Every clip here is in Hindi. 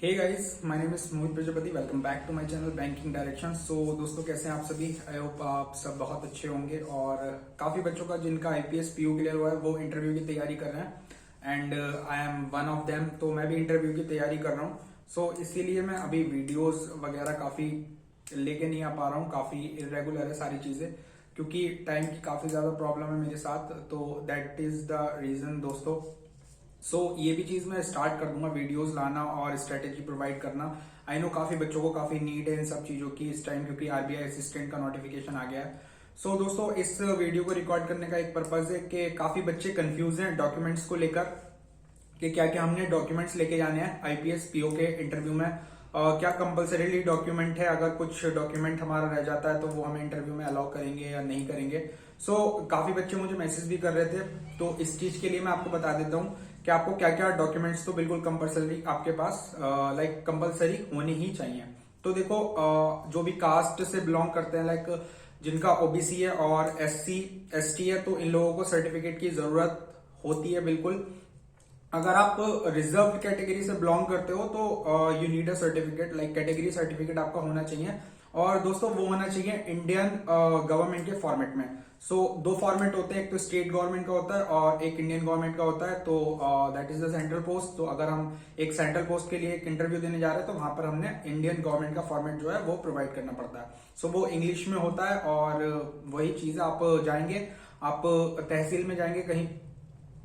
Hey guys, my name is Mohit Prajapati. Welcome back to my channel banking direction. So दोस्तों, कैसे हैं आप सभी? आई होप आप सब बहुत अच्छे होंगे। और काफी बच्चों का जिनका आईपीएस पीयू क्लियर हुआ है वो इंटरव्यू की तैयारी कर रहे हैं and I am one of them. तो मैं भी इंटरव्यू की तैयारी कर रहा हूँ। सो इसीलिए मैं अभी वीडियोस वगैरह काफी लेके नहीं आ पा रहा हूँ। काफी इरेगुलर है सारी चीजें क्योंकि टाइम की काफी ज्यादा प्रॉब्लम है मेरे साथ। तो दैट इज द रीजन दोस्तों। ये भी चीज मैं स्टार्ट कर दूंगा, वीडियोस लाना और स्ट्रेटेजी प्रोवाइड करना। आई नो काफी बच्चों को काफी नीड है इन सब चीजों की इस टाइम, क्योंकि आरबीआई असिस्टेंट का नोटिफिकेशन आ गया है। दोस्तों, इस वीडियो को रिकॉर्ड करने का एक पर्पज है कि काफी बच्चे कंफ्यूज हैं डॉक्यूमेंट्स को लेकर कि क्या क्या हमने डॉक्यूमेंट्स लेके जाने हैं आईपीएस पीओ के इंटरव्यू में। क्या कंपलसरीली डॉक्यूमेंट है? अगर कुछ डॉक्यूमेंट हमारा रह जाता है तो वो हमें इंटरव्यू में अलाउ करेंगे या नहीं करेंगे। काफी बच्चे मुझे मैसेज भी कर रहे थे, तो इस चीज के लिए मैं आपको बता देता हूँ कि आपको क्या क्या डॉक्यूमेंट्स तो बिल्कुल कंपलसरी आपके पास कंपलसरी होने ही चाहिए। तो देखो, जो भी कास्ट से बिलोंग करते हैं, जिनका ओबीसी है और एससी एसटी है, तो इन लोगों को सर्टिफिकेट की जरूरत होती है बिल्कुल। अगर आप रिजर्व कैटेगरी से बिलोंग करते हो तो you need a certificate, category certificate आपका होना चाहिए। और दोस्तों, वो होना चाहिए इंडियन गवर्नमेंट के फॉर्मेट में। दो फॉर्मेट होते हैं, एक तो स्टेट गवर्नमेंट का होता है और एक इंडियन गवर्नमेंट का होता है। तो that is the central post. तो अगर हम एक सेंट्रल पोस्ट के लिए एक इंटरव्यू देने जा रहे हैं तो वहां पर हमने इंडियन गवर्नमेंट का फॉर्मेट जो है वो प्रोवाइड करना पड़ता है। वो इंग्लिश में होता है और वही चीज आप जाएंगे, आप तहसील में जाएंगे कहीं,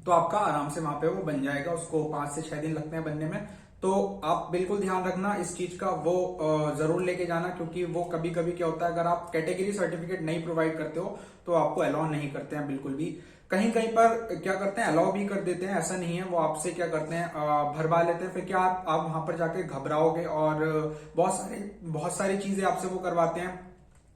तो आपका आराम से वहां पे वो बन जाएगा। उसको 5 से 6 दिन लगते हैं बनने में। तो आप बिल्कुल ध्यान रखना इस चीज का, वो जरूर लेके जाना, क्योंकि वो कभी कभी क्या होता है, अगर आप कैटेगरी सर्टिफिकेट नहीं प्रोवाइड करते हो तो आपको अलाउ नहीं करते हैं बिल्कुल भी। कहीं कहीं पर क्या करते हैं, अलाउ भी कर देते हैं, ऐसा नहीं है। वो आपसे क्या करते हैं, भरवा लेते हैं। फिर क्या आप वहां पर जाके घबराओगे और बहुत सारी चीजें आपसे वो करवाते हैं।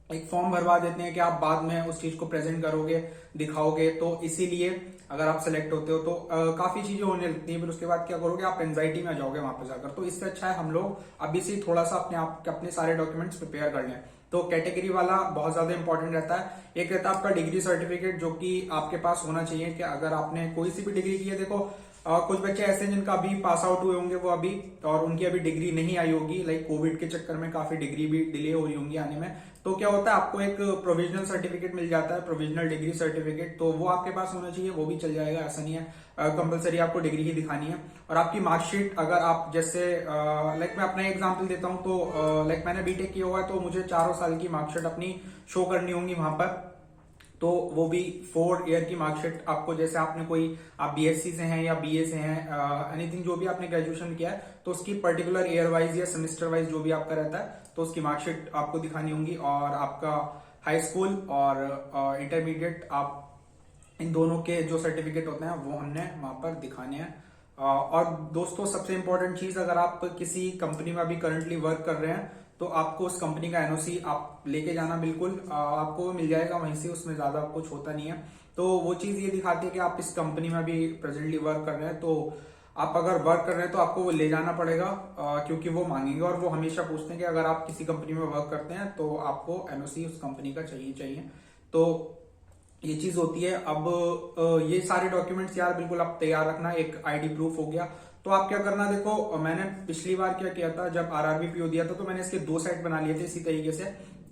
एक फॉर्म भरवा देते हैं कि आप बाद में उस चीज को प्रेजेंट करोगे, दिखाओगे। तो इसीलिए अगर आप सेलेक्ट होते हो तो काफी चीजें होने लगती हैं। फिर उसके बाद क्या करोगे, आप एंजाइटी में आ जाओगे वहां पर जाकर। तो इससे अच्छा है हम लोग अभी से थोड़ा सा अपने सारे डॉक्यूमेंट्स प्रिपेयर कर लें। तो कैटेगरी वाला बहुत ज्यादा इंपॉर्टेंट रहता है। एक रहता है आपका डिग्री सर्टिफिकेट, जो कि आपके पास होना चाहिए कि अगर आपने कोई सी भी डिग्री की है। देखो, कुछ बच्चे ऐसे हैं जिनका अभी पास आउट हुए होंगे वो अभी, और उनकी अभी डिग्री नहीं आई होगी। कोविड के चक्कर में काफी डिग्री भी डिले हो रही होंगी आने में। तो क्या होता है, आपको एक प्रोविजनल सर्टिफिकेट मिल जाता है, प्रोविजनल डिग्री सर्टिफिकेट। तो वो आपके पास होना चाहिए, वो भी चल जाएगा, ऐसा नहीं है कंपलसरी आपको डिग्री ही दिखानी है। और आपकी मार्कशीट, अगर आप जैसे मैं अपना एग्जांपल देता हूं तो मैंने बीटेक किया हुआ है, तो मुझे 4 साल की मार्कशीट अपनी शो करनी होंगी वहां पर। तो वो भी 4 ईयर की मार्कशीट आपको, जैसे आपने आप बीएससी से हैं या बीए से हैं, एनीथिंग जो भी आपने ग्रेजुएशन किया है, तो उसकी पर्टिकुलर ईयर वाइज या सेमेस्टर वाइज जो भी आपका रहता है, तो उसकी मार्कशीट आपको दिखानी होंगी। और आपका हाई स्कूल और इंटरमीडिएट, आप इन दोनों के जो सर्टिफिकेट होते हैं वो हमने वहां पर दिखाने हैं। और दोस्तों, सबसे इंपॉर्टेंट चीज, अगर आप किसी कंपनी में अभी करंटली वर्क कर रहे हैं तो आपको उस कंपनी का एनओसी आप लेके जाना बिल्कुल। आपको मिल जाएगा वहीं से, उसमें ज्यादा कुछ होता नहीं है। तो वो चीज ये दिखाती है कि आप इस कंपनी में अभी प्रेजेंटली वर्क कर रहे हैं। तो आप अगर वर्क कर रहे हैं तो आपको वो ले जाना पड़ेगा, क्योंकि वो मांगेंगे। और वो हमेशा पूछते हैं कि अगर आप किसी कंपनी में वर्क करते हैं तो आपको एनओसी उस कंपनी का चाहिए। तो ये चीज होती है। अब ये सारे डॉक्यूमेंट्स यार बिल्कुल आप तैयार रखना। एक आईडी प्रूफ हो गया। तो आप क्या करना, देखो, मैंने पिछली बार क्या किया था, जब आरआरबी पीओ दिया था, तो मैंने इसके 2 सेट बना लिए थे इसी तरीके से।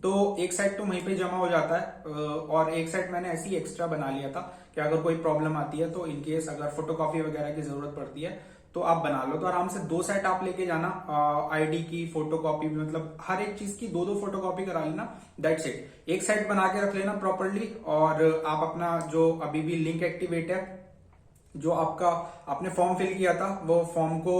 तो एक सेट तो वहीं पे जमा हो जाता है, और एक सेट मैंने ऐसी एक्स्ट्रा बना लिया था कि अगर कोई प्रॉब्लम आती है तो इनकेस अगर फोटोकॉपी वगैरह की जरूरत पड़ती है तो आप बना लो। तो आराम से 2 सेट आप लेके जाना, आईडी की फोटोकॉपी, मतलब हर एक चीज की 2-2 फोटोकॉपी करा लेना। That's it. एक सेट बना के रख लेना प्रॉपरली। और आप अपना जो अभी भी लिंक एक्टिवेट है, जो आपने फॉर्म फिल किया था, वो फॉर्म को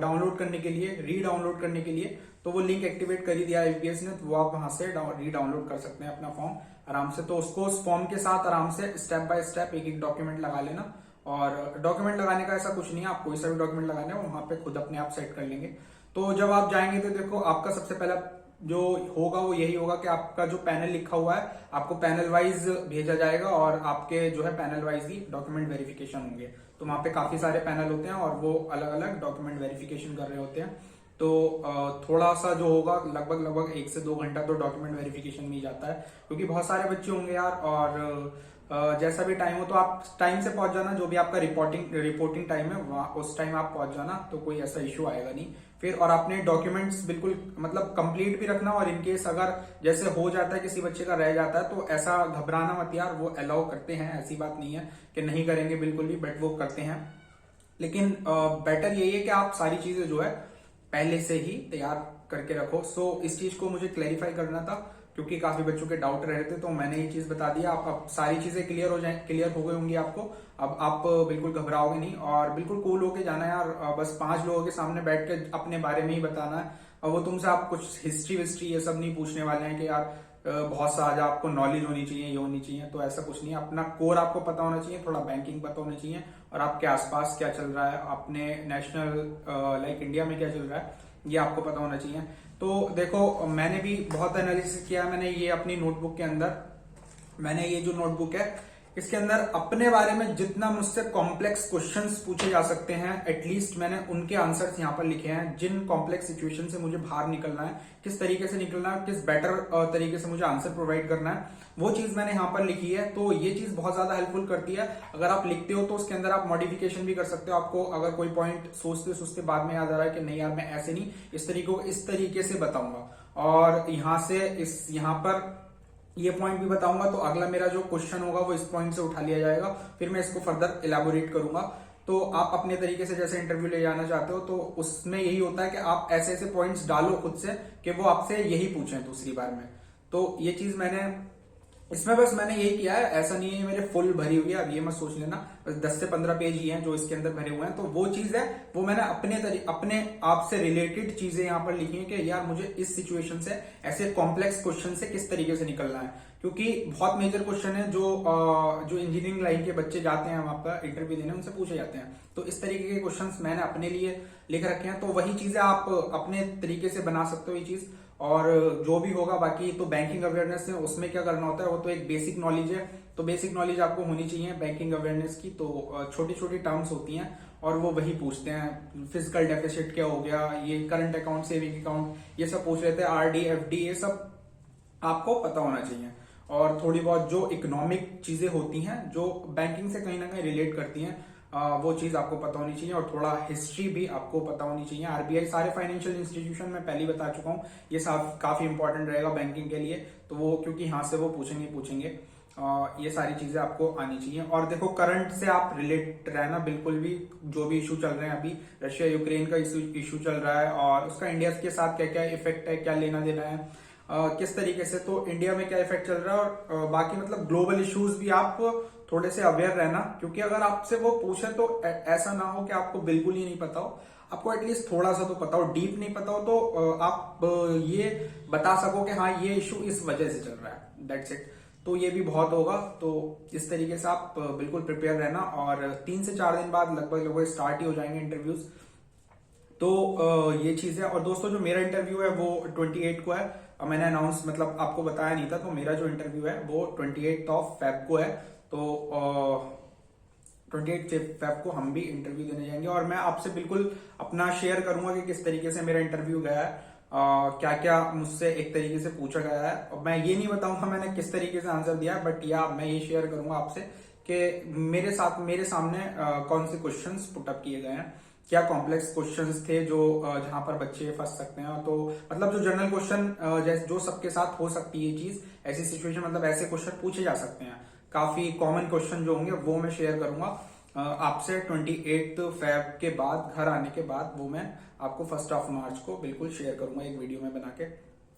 डाउनलोड करने के लिए, री डाउनलोड करने के लिए, तो वो लिंक एक्टिवेट कर ही दिया आईपीएस ने। तो वो आप वहां से री डाउनलोड कर सकते हैं अपना फॉर्म आराम से। तो उसको उस फॉर्म के साथ आराम से स्टेप बाय स्टेप एक एक डॉक्यूमेंट लगा लेना। और डॉक्यूमेंट लगाने का ऐसा कुछ नहीं है, आप कोई सा भी डॉक्यूमेंट लगाना है वहां पे खुद अपने आप सेट कर लेंगे। तो जब आप जाएंगे तो देखो, आपका सबसे पहला जो होगा वो यही होगा कि आपका जो पैनल लिखा हुआ है आपको पैनल वाइज भेजा जाएगा, और आपके जो है पैनल वाइज ही डॉक्यूमेंट वेरिफिकेशन होंगे। तो वहां पे काफी सारे पैनल होते हैं और वो अलग अलग डॉक्यूमेंट वेरिफिकेशन कर रहे होते हैं। तो थोड़ा सा जो होगा, लगभग 1 से 2 घंटा तो डॉक्यूमेंट वेरिफिकेशन में ही जाता है, क्योंकि बहुत सारे बच्चे होंगे यार। और जैसा भी टाइम हो तो आप टाइम से पहुंच जाना, जो भी आपका रिपोर्टिंग टाइम है वहाँ उस टाइम आप पहुंच जाना, तो कोई ऐसा इश्यू आएगा नहीं फिर। और आपने डॉक्यूमेंट्स बिल्कुल मतलब कंप्लीट भी रखना, और इनकेस अगर जैसे हो जाता है किसी बच्चे का रह जाता है तो ऐसा घबराना मत यार, वो अलाउ करते हैं, ऐसी बात नहीं है कि नहीं करेंगे बिल्कुल भी, बट वो करते हैं। लेकिन बेटर यही है कि आप सारी चीजें जो है पहले से ही तैयार करके रखो। सो इस चीज को मुझे क्लैरिफाई करना था, क्योंकि काफी बच्चों के डाउट रह रहे थे, तो मैंने ये चीज बता दिया। आप अब सारी चीजें क्लियर हो गई होंगी आपको। अब आप बिल्कुल घबराओगे नहीं, और बिल्कुल कूल होके जाना यार। बस 5 लोगों के सामने बैठ के अपने बारे में ही बताना है, और वो तुमसे आप कुछ हिस्ट्री विस्ट्री ये सब नहीं पूछने वाले हैं कि यार बहुत सा आज आपको नॉलेज होनी चाहिए, ये होनी चाहिए, तो ऐसा कुछ नहीं है। अपना कोर आपको पता होना चाहिए, थोड़ा बैंकिंग पता होना चाहिए, और आपके आसपास क्या चल रहा है, अपने नेशनल लाइक इंडिया में क्या चल रहा है, ये आपको पता होना चाहिए। तो देखो मैंने भी बहुत एनालिसिस किया। मैंने ये अपनी नोटबुक के अंदर, मैंने ये जो नोटबुक है इसके अंदर अपने बारे में जितना मुझसे कॉम्प्लेक्स क्वेश्चंस पूछे जा सकते हैं, एटलीस्ट मैंने उनके आंसर्स यहाँ पर लिखे हैं। जिन कॉम्प्लेक्स सिचुएशन से मुझे बाहर निकलना है, किस तरीके से निकलना है, किस बेटर तरीके से मुझे आंसर प्रोवाइड करना है, वो चीज मैंने यहाँ पर लिखी है। तो ये चीज बहुत ज्यादा हेल्पफुल करती है। अगर आप लिखते हो तो उसके अंदर आप मॉडिफिकेशन भी कर सकते हो। आपको अगर कोई पॉइंट सोचते सोचते बाद में याद आ रहा है कि नहीं यार मैं ऐसे नहीं, इस तरीके से बताऊंगा, और यहाँ से यहाँ पर ये पॉइंट भी बताऊंगा, तो अगला मेरा जो क्वेश्चन होगा वो इस पॉइंट से उठा लिया जाएगा, फिर मैं इसको फर्दर इलेबोरेट करूंगा। तो आप अपने तरीके से जैसे इंटरव्यू ले जाना चाहते हो, तो उसमें यही होता है कि आप ऐसे ऐसे पॉइंट्स डालो खुद से कि वो आपसे यही पूछें दूसरी बार में। तो ये चीज मैंने इसमें बस मैंने यही किया है। ऐसा नहीं है मेरे फुल भरी हुई है, अब ये मत सोच लेना बस 10 से 15 पेज ही हैं जो इसके अंदर भरे हुए हैं। तो वो चीज है, वो मैंने अपने आप से रिलेटेड चीजें यहाँ पर लिखी है कि यार मुझे इस सिचुएशन से, ऐसे कॉम्प्लेक्स क्वेश्चन से किस तरीके से निकलना है। क्योंकि बहुत मेजर क्वेश्चन है जो इंजीनियरिंग लाइन के बच्चे जाते हैं वहां पर इंटरव्यू देने, उनसे पूछे जाते हैं। तो इस तरीके के क्वेश्चंस मैंने अपने लिए लिख रखे हैं। तो वही चीजें आप अपने तरीके से बना सकते हो ये चीज। और जो भी होगा बाकी तो बैंकिंग अवेयरनेस है, उसमें क्या करना होता है वो तो एक बेसिक नॉलेज है। तो बेसिक नॉलेज आपको होनी चाहिए बैंकिंग अवेयरनेस की। तो छोटी छोटी टर्म्स होती हैं और वो वही पूछते हैं। फिजिकल डेफिसिट क्या हो गया, ये करंट अकाउंट, सेविंग अकाउंट, ये सब पूछ रहे थे, आरडी एफडी, ये सब आपको पता होना चाहिए। और थोड़ी बहुत जो इकोनॉमिक चीजें होती हैं जो बैंकिंग से कहीं ना कहीं रिलेट करती हैं, वो चीज आपको पता होनी चाहिए। और थोड़ा हिस्ट्री भी आपको पता होनी चाहिए। आरबीआई, सारे फाइनेंशियल इंस्टीट्यूशन में पहले ही बता चुका हूं, ये काफी इंपॉर्टेंट रहेगा बैंकिंग के लिए। तो वो क्योंकि यहाँ से वो पूछेंगे ये सारी चीजें आपको आनी चाहिए। और देखो करंट से आप रिलेट रहना बिल्कुल भी, जो भी इशू चल रहे हैं अभी, रशिया यूक्रेन का इशू चल रहा है और उसका इंडिया के साथ क्या क्या इफेक्ट है, क्या लेना देना है, किस तरीके से, तो इंडिया में क्या इफेक्ट चल रहा है, और बाकी मतलब ग्लोबल इश्यूज भी आप थोड़े से अवेयर रहना। क्योंकि अगर आपसे वो पूछे तो ऐसा ना हो कि आपको बिल्कुल ही नहीं पता हो, आपको एटलीस्ट थोड़ा सा तो पता हो। डीप नहीं पता हो तो आप ये बता सको कि हाँ ये इशू इस वजह से चल रहा है, दैट्स इट। तो ये भी बहुत होगा। तो इस तरीके से आप बिल्कुल प्रिपेयर रहना। और 3 से 4 दिन बाद लगभग स्टार्ट ही हो जाएंगे इंटरव्यूज। तो ये चीज है। और दोस्तों जो मेरा इंटरव्यू है वो 28 को है। मैंने अनाउंस मतलब आपको बताया नहीं था, तो मेरा जो इंटरव्यू है वो 28 फेब को है। तो 28 फेब को हम भी इंटरव्यू देने जाएंगे, और मैं आपसे बिल्कुल अपना शेयर करूंगा कि किस तरीके से मेरा इंटरव्यू गया है, क्या क्या मुझसे एक तरीके से पूछा गया है। और मैं ये नहीं बताऊंगा मैंने किस तरीके से आंसर दिया, बट या मैं ये शेयर करूंगा आपसे कि मेरे सामने कौन से क्वेश्चंस पुटअप किए गए हैं, क्या कॉम्प्लेक्स क्वेश्चंस थे जो जहां पर बच्चे फंस सकते हैं। तो मतलब जो जनरल क्वेश्चन जो सबके साथ हो सकती है ये चीज, ऐसी सिचुएशन मतलब ऐसे क्वेश्चन पूछे जा सकते हैं, काफी कॉमन क्वेश्चन जो होंगे वो मैं शेयर करूंगा आपसे 28 फेब के बाद, घर आने के बाद। वो मैं आपको 1 मार्च को बिल्कुल शेयर करूंगा एक वीडियो में बना के।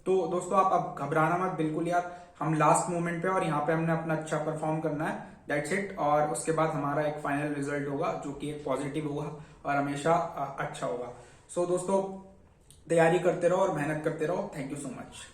तो दोस्तों आप अब घबराना मत बिल्कुल यार, हम लास्ट मोमेंट पे और यहाँ पे हमने अपना अच्छा परफॉर्म करना है, दैट्स इट। और उसके बाद हमारा एक फाइनल रिजल्ट होगा जो कि एक पॉजिटिव होगा और हमेशा अच्छा होगा। सो दोस्तों तैयारी करते रहो और मेहनत करते रहो। Thank you so much.